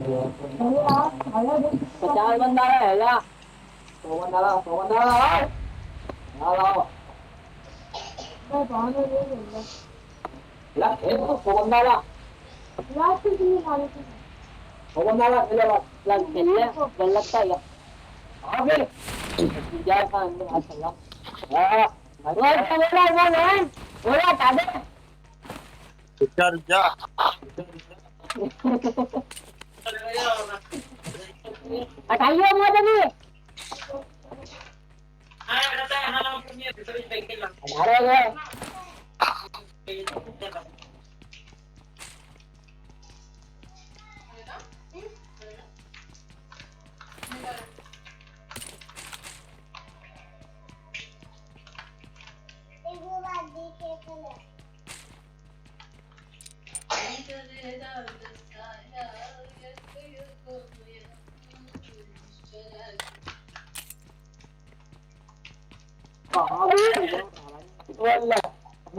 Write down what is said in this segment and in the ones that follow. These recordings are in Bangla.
50 बंदा है या 100 बंदा आओ मैं बाहर ले लूंगा ला ये तो 100 बंदा ला तो ये मारे 100 बंदा ला खेलने चल लगता है हां फिर जा का अंदर माशाल्लाह हां बोला ताबे रुक जा हटाइए मत अभी हमारे गए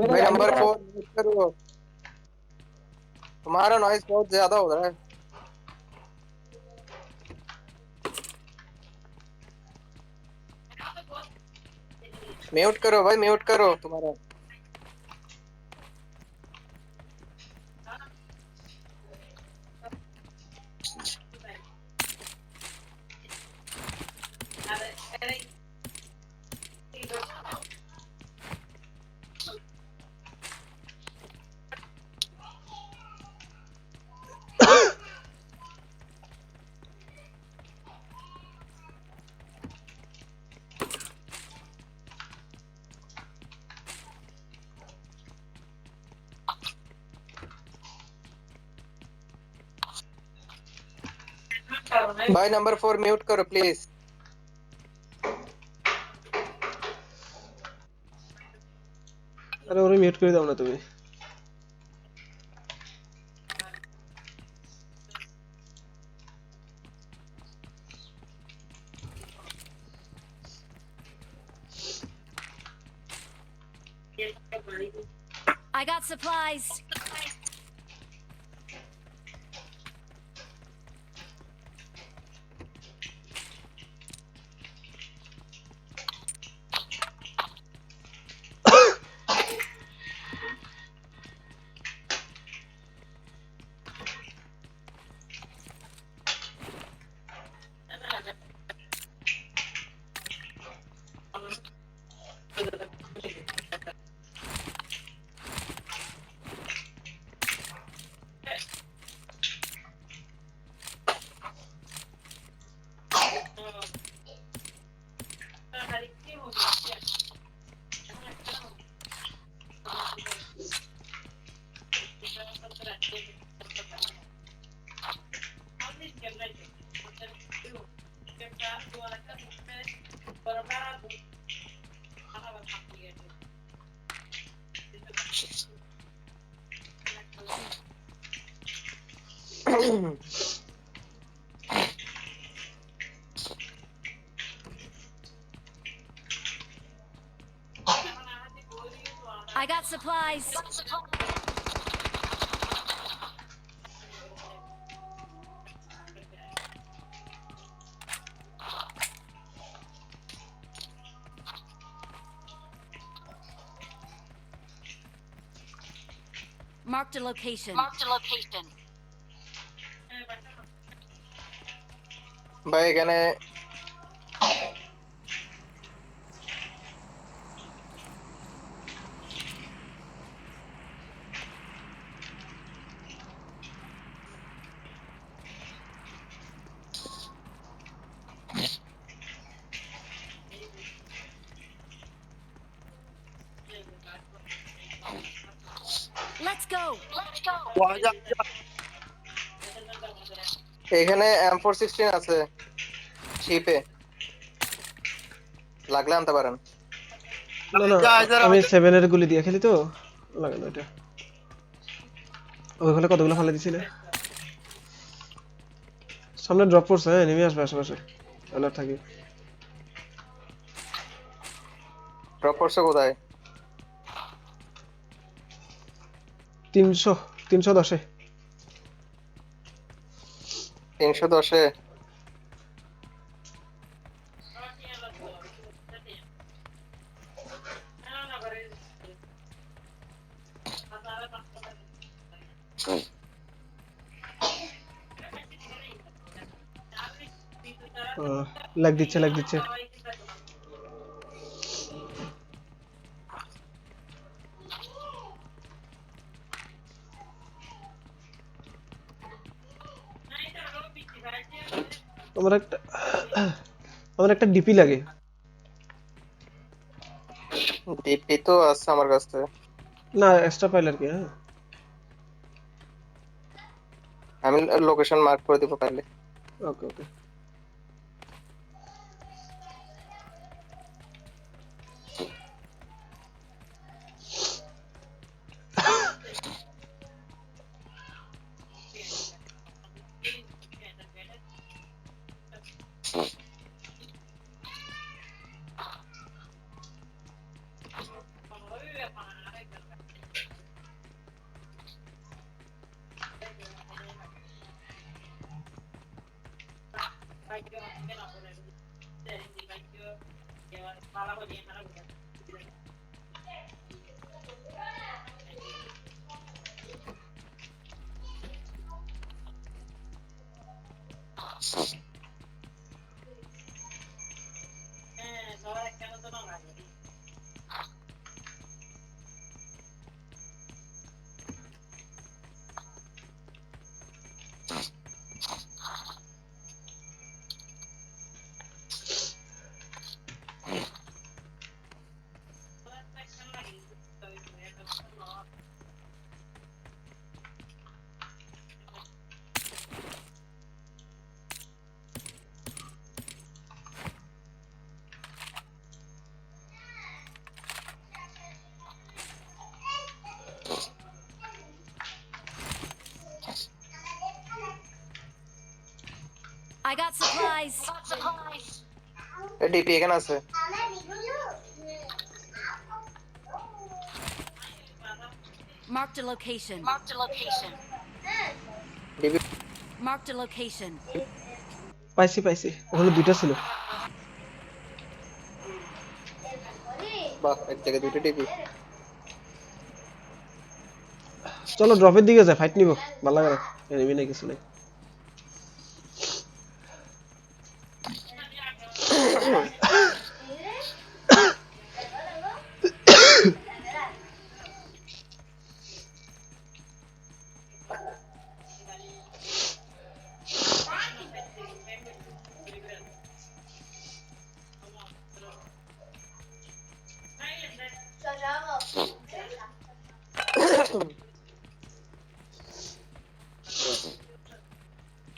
भाई नंबर 4 म्यूट करो तुम्हारा नॉइस बहुत ज्यादा हो रहा है म्यूट करो भाई म्यूट करो तुम्हारा भाई नंबर 4 म्यूट करो प्लीज আরে ওরে মিউট করে দাও না তুমি I got supplies. I got supplies. Marked a location. Marked a location. ভাই এখানে Let's go. Let's go. এখানে M416 আছে শিপে লাগলে আনতে পারেন না না আমি 7 এর গুলি দিয়ে খেলি তো লাগে না এটা ওইখানে কতগুলো ফালে দিছিলে সামনে ড্রপ করছে হ্যাঁ নেমে আসবে আশেপাশে অ্যালার্ট থাকি ড্রপ করছে কোথায় 310 এ 310-এ লাগ দিচ্ছে লাগ দিচ্ছে। আমার একটা আমার একটা ডিপি লাগে। ডিপি তো আছে আমার কাছে। না এক্সট্রা পাইল আর কি। হ্যাঁ আমি লোকেশন মার্ক করে দিব তাহলে। ওকে ওকে। I got supplies. ডিপি এখানে আছে। Marked a location. DP Marked a location. পাইছি পাইছি, ওখানে দুইটা ছিল। বাহ, এক জায়গায় দুটো ডিপি। চলো ড্রপের দিকে যায়, ফাইট নিব। ভালো লাগে না, এনিমি নাই কিছু নাই।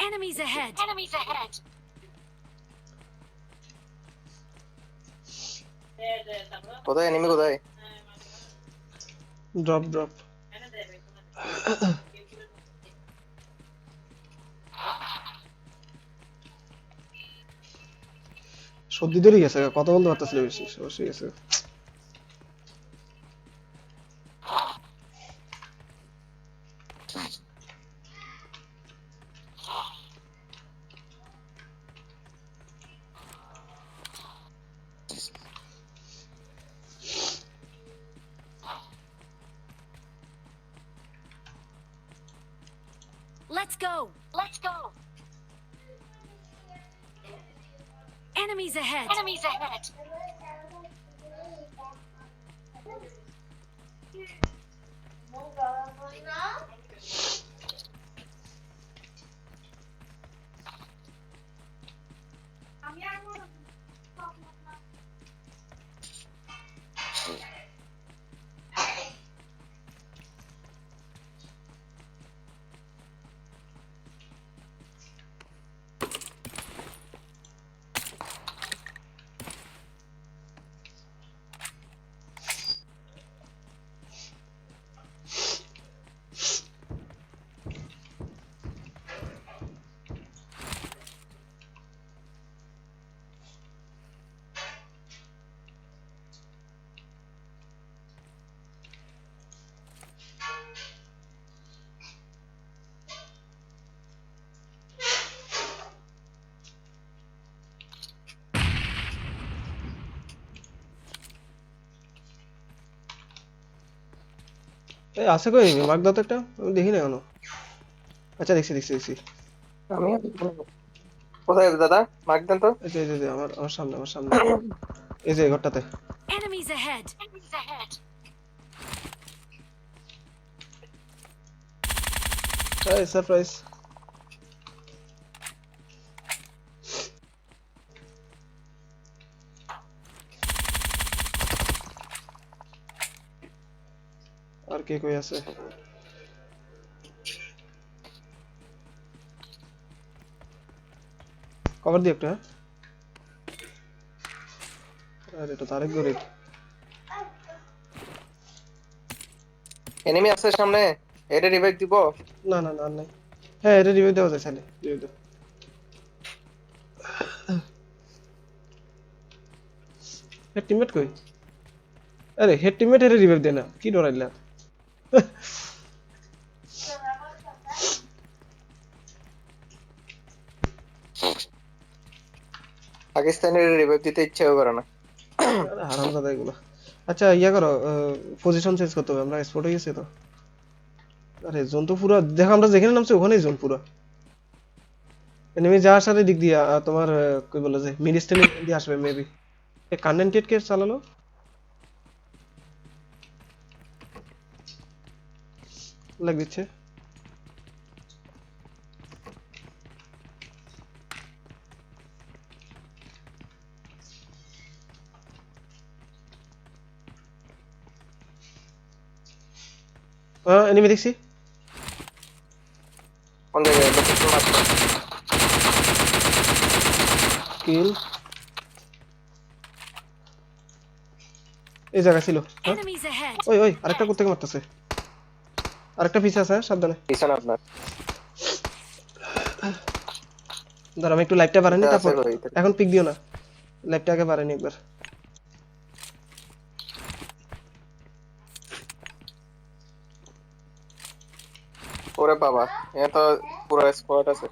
Enemies ahead. কোথায় এনিমি কোথায়? Drop drop. সর্দি ধরে গেছে, কথা বলতে পারতেছিল বেশি, সমস্যা হয়ে গেছে। Let's go. Enemies ahead. এ আছে কই এনিমি মার্ক দাও তো একটা আমি দেখি না এখনো আচ্ছা দেখছি আমি কোথায় দাদা মার্ক দেন তো। এই যে আমার সামনে এই যে ঘরটাতে Enemies ahead! এই সারপ্রাইজ আর কে কই আছে কভার দি একটা আরে এটা তারেক গরিব এনিমি আছে সামনে, এটা রিভাইভ দিব। না নাই হ্যাঁ এটা রিভিউ দেওয়া যায় চাইলে রিভিউ দাও হেড টিমমেট কই আরে হেড টিমমেট এর রিভিউ দে না কি ডরাইলা পাকিস্তানের রিভাইভ দিতে ইচ্ছাও করে না। আরে হারামজাদা এগুলো আচ্ছা ইয়া করো পজিশন চেঞ্জ করতে হবে আমরা স্পট হয়ে গেছি তো আরে জোন তো পুরো দেখো আমরা যেখানে নামছি ওখানেই জোন পুরো এনিমি যাওয়ার সাথে দিক দিয়া তোমার কই বলে যে মিনিস্ট্রি দিয়ে আসবে মেবি এ কানেক্টেড কে চালালো লাগ দিচ্ছে এনিমি দেখছি কোন জায়গায় লোকেশন মার্ক। কিল এই জায়গা ছিল হ্যাঁ Enemies ahead! ওই আরেকটা কোত্থেকে মারতেছে আরেকটা পিছে আছে হ্যাঁ, সাবধানে পিছনে আপনার ধর আমি একটু লাইটটা বাড়াইনি এটা আছে তারপর কই? এখন পিক দিও না লাইটটা আগে বাড়াইনি একবার ওরে বাবা, এ তো পুরো স্কোয়াড আছে।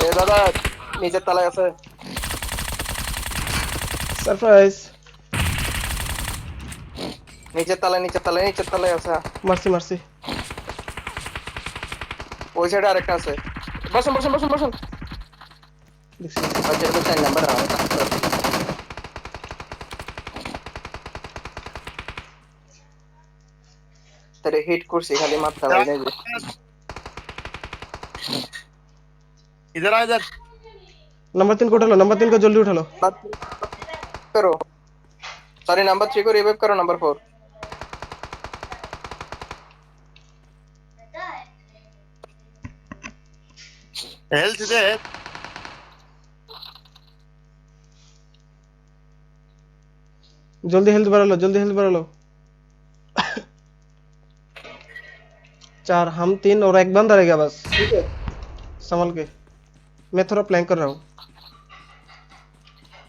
এ দাদা নিচের তলায় আছে। সারপ্রাইজ নিচের তলায় আছে। মারছি ওই সাইডে আরেকটা আছে। বসুন দেখছি আচ্ছা এটা 4 নাম্বার। তারে হিট করছি খালি মারতে পারি না যে। इधर आ इधर। नंबर 3 को उठा लो नंबर 3 को जल्दी उठा लो बात करो, सॉरी नंबर 3 को रिवाइव करो नंबर 4। हेल्थ दे। जल्दी हेल्थ बढ़ा लो 4 हम 3 और एक बंदा रह गया बस ठीक है संभल के मैं थोड़ा प्लान कर रहा हूँ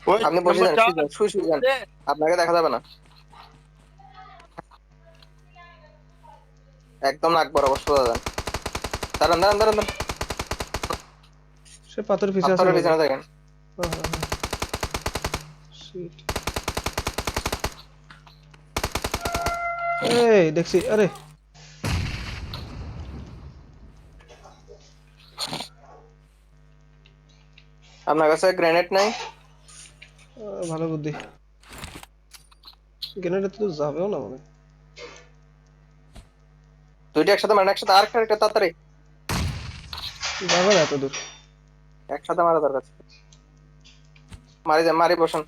ओए আপনি বসে नंबर যান, 4 শুয়ে যান, दे। আপনাকে দেখা যাবে না। একদম নাক বরাবর সোজা যান। দাঁড়ান সে পাথর পিছে আছে আপনারা পিছনে দেখেন। শিট এই দেখছি আরে আপনার কাছে গ্রেনেড নাই? ভালো বুদ্ধি গ্রেনেড তো যাবেও না মানে দুইটা একসাথে মারেন, একসাথে আরেকটা তাড়াতাড়ি যাবে না এত দূর একসাথে মারা দরকার। মারি বসুন।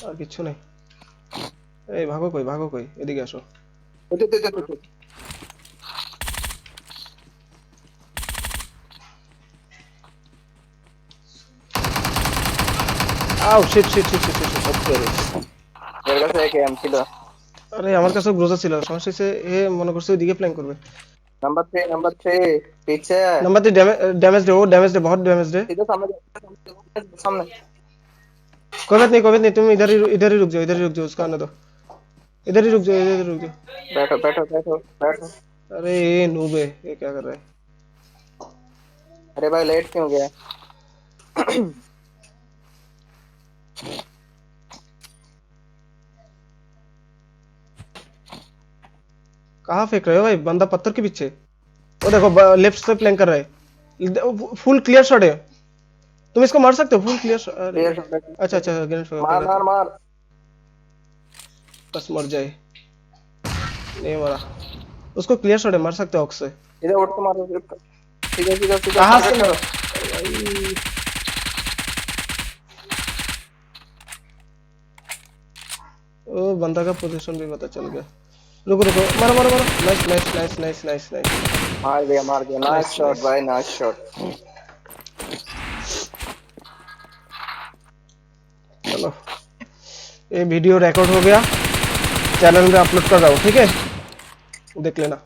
আর কিছু নেই এই ভাগো কই এদিকে আসো আউ শিট এর কাছে এক এম ছিল। আরে আমার কাছে গ্রোজা ছিল সমস্যা হচ্ছে এ মনে করছে ওইদিকে প্ল্যান করবে नंबर 3 पीछे है। नंबर 3 डैमेज है वो डैमेज है बहुत डैमेज है सीधा सामने कोई बात नहीं तुम इधर ही रुक जाओ उसका आने दो इधर ही रुक जाओ बैठो। अरे ये नूब है ये क्या कर रहा है अरे भाई लेट क्यों गया? कहाँ फेंक रहे हो भाई? बंदा पत्थर के पीछे। वो देखो लेफ्ट से प्लैंक कर रहा है। फुल क्लियर शॉट है। तुम इसको मार सकते हो full clear shot. Clear shot है। अच्छा अच्छा ग्रेनेड मार मार मार। बस मर जाए। नहीं मरा। उसको क्लियर शॉट है, मार सकते हो ऑक्स से। इधर उठ के मारो। सीधा सीधा सीधा कहाँ से करो। भाई? ओ बंदा का पोजीशन भी पता चल गया। रुको रुको, मारो मारो मारो। Nice nice nice nice nice nice. मार दिया मार दिया। नाइस शॉट भाई, नाइस शॉट। चलो ये वीडियो रिकॉर्ड हो गया, चैनल में अपलोड कर रहा हूँ, ठीक है? देख लेना।